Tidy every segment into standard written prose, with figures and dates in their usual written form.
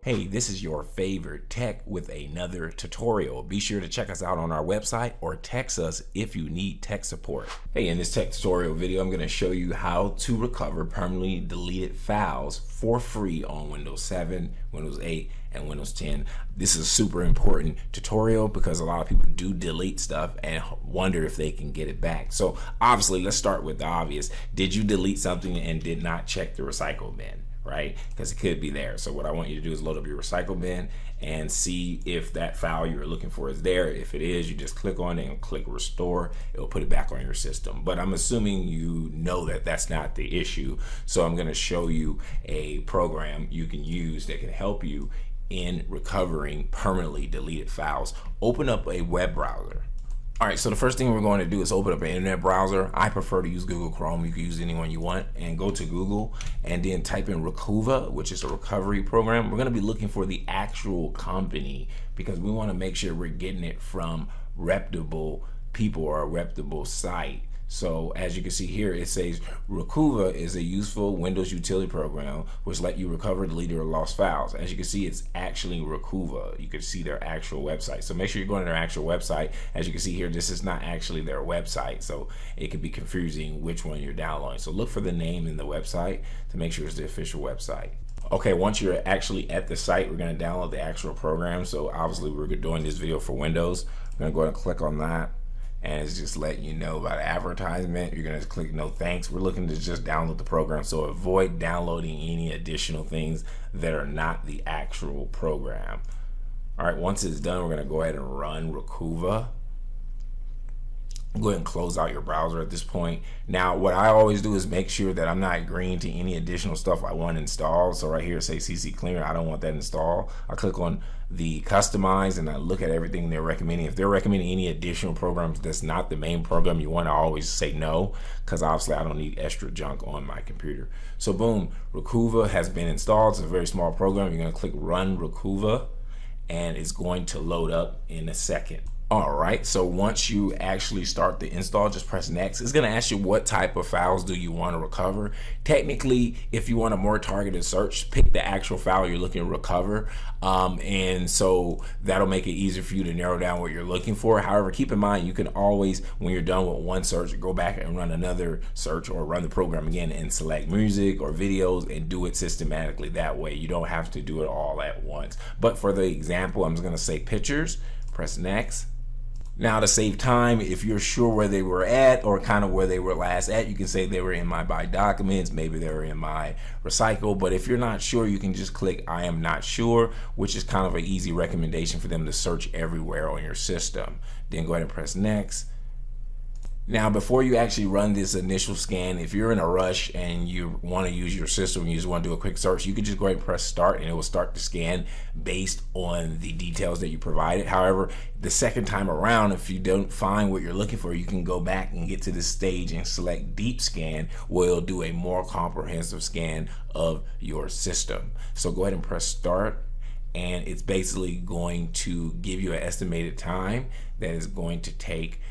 Hey, this is your favorite tech with another tutorial. Be sure to check us out on our website or text us if you need tech support. Hey, in this tech tutorial video, I'm going to show you how to recover permanently deleted files for free on Windows 7, Windows 8, and Windows 10. This is a super important tutorial because a lot of people do delete stuff and wonder if they can get it back. So obviously, let's start with the obvious. Did you delete something and did not check the recycle bin? Right? Because it could be there. So what I want you to do is load up your recycle bin and see if that file you're looking for is there. If it is, you just click on it and click restore. It'll put it back on your system. But I'm assuming you know that that's not the issue. So I'm going to show you a program you can use that can help you in recovering permanently deleted files. Open up a web browser. All right, so the first thing we're going to do is open up an internet browser. I prefer to use Google Chrome. You can use any one you want, and go to Google and then type in Recuva, which is a recovery program. We're going to be looking for the actual company because we want to make sure we're getting it from reputable people or a reputable site. So as you can see here, it says Recuva is a useful Windows utility program which let you recover deleted or lost files. As you can see, it's actually Recuva. You can see their actual website. So make sure you're going to their actual website. As you can see here, this is not actually their website, so it can be confusing which one you're downloading. So look for the name in the website to make sure it's the official website. Okay, once you're actually at the site, we're going to download the actual program. So obviously we're doing this video for Windows. I'm going to go ahead and click on that. And it's just letting you know about advertisement. You're gonna click no thanks. We're looking to just download the program, so avoid downloading any additional things that are not the actual program. All right, once it's done, we're gonna go ahead and run Recuva. Go ahead and close out your browser at this point. Now, what I always do is make sure that I'm not agreeing to any additional stuff I want installed. So right here, say CC Cleaner, I don't want that installed. I click on the customize and I look at everything they're recommending. If they're recommending any additional programs that's not the main program you want, to always say no, because obviously I don't need extra junk on my computer. So boom, Recuva has been installed. It's a very small program. You're gonna click run Recuva and it's going to load up in a second. All right, so once you actually start the install, just press next. It's gonna ask you what type of files do you want to recover. Technically, if you want a more targeted search, pick the actual file you're looking to recover. And so that'll make it easier for you to narrow down what you're looking for. However, keep in mind, you can always, when you're done with one search, go back and run another search or run the program again and select music or videos and do it systematically. That way, you don't have to do it all at once. But for the example, I'm just gonna say pictures, press next. Now to save time, if you're sure where they were at or kind of where they were last at, you can say they were in my buy documents, maybe they were in my recycle. But if you're not sure, you can just click I am not sure, which is kind of an easy recommendation for them to search everywhere on your system. Then go ahead and press next. Now, before you actually run this initial scan, if you're in a rush and you want to use your system and you just want to do a quick search, you can just go ahead and press start and it will start the scan based on the details that you provided. However, the second time around, if you don't find what you're looking for, you can go back and get to this stage and select deep scan, where it'll do a more comprehensive scan of your system. So go ahead and press start. And it's basically going to give you an estimated time that is going to take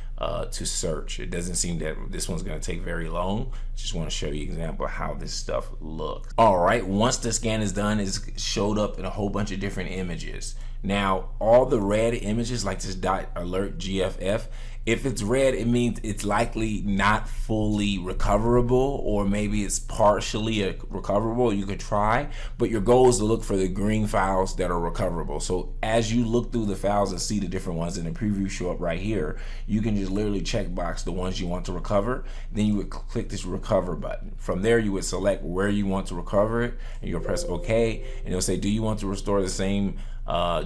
to search. It doesn't seem that this one's going to take very long. Just want to show you an example of how this stuff looks. All right, once the scan is done, it's showed up in a whole bunch of different images. Now, all the red images like this .alert GFF, if it's red, it means it's likely not fully recoverable, or maybe it's partially recoverable. You could try, but your goal is to look for the green files that are recoverable. So as you look through the files and see the different ones in the preview show up right here, you can just literally check box the ones you want to recover. Then you would click this recover button. From there, you would select where you want to recover it, and you'll press OK, and it'll say, do you want to restore the same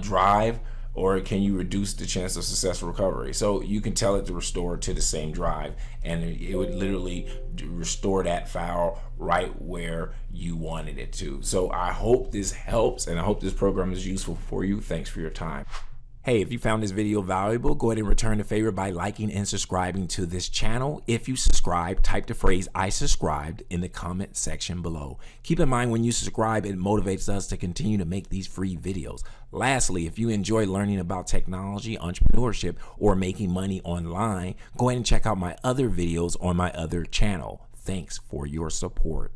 drive, or can you reduce the chance of successful recovery? So you can tell it to restore to the same drive, and it would literally restore that file right where you wanted it to. So I hope this helps, and I hope this program is useful for you. Thanks for your time. Hey, if you found this video valuable, go ahead and return the favor by liking and subscribing to this channel. If you subscribe, type the phrase I subscribed in the comment section below. Keep in mind, when you subscribe, it motivates us to continue to make these free videos. Lastly, if you enjoy learning about technology, entrepreneurship, or making money online, go ahead and check out my other videos on my other channel. Thanks for your support.